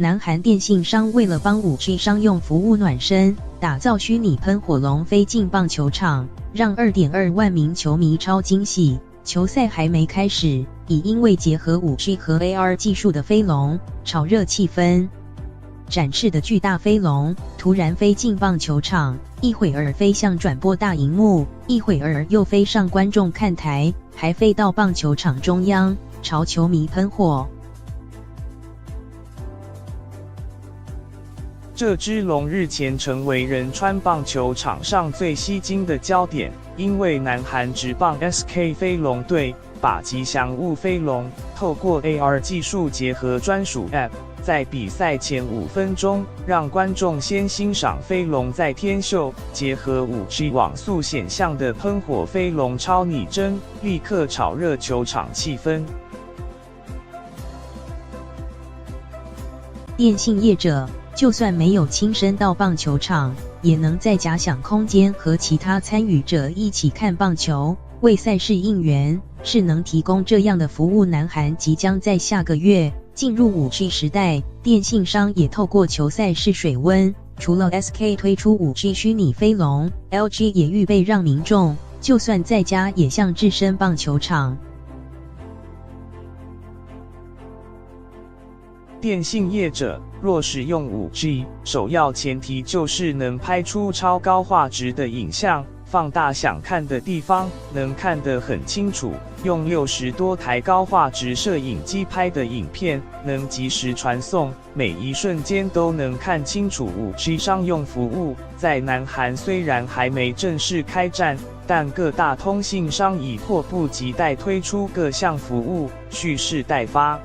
南韩电信商为了帮 5G 商用服务暖身，打造虚拟喷火龙飞进棒球场，让 2.2 万名球迷超惊喜。球赛还没开始，已因为结合 5G 和 AR 技术的飞龙炒热气氛。展翅的巨大飞龙突然飞进棒球场，一会儿飞向转播大荧幕，一会儿又飞上观众看台，还飞到棒球场中央，朝球迷喷火。这只龙日前成为仁川棒球场上最吸睛的焦点，因为南韩职棒 SK 飞龙队把吉祥物飞龙透过 AR 技术结合专属 App， 在比赛前5分钟让观众先欣赏飞龙在天秀，结合 5G 网速显像的喷火飞龙超拟真，立刻炒热球场气氛。电信业者就算没有亲身到棒球场，也能在假想空间和其他参与者一起看棒球，为赛事应援，是能提供这样的服务。南韩即将在下个月进入 5G 时代，电信商也透过球赛试水温，除了 SK 推出 5G 虚拟飞龙， LG 也预备让民众就算在家也像置身棒球场。电信业者若使用 5G， 首要前提就是能拍出超高画质的影像，放大想看的地方，能看得很清楚。用60多台高画质摄影机拍的影片，能及时传送，每一瞬间都能看清楚。5G 商用服务在南韩虽然还没正式开战，但各大通信商已迫不及待推出各项服务，蓄势待发。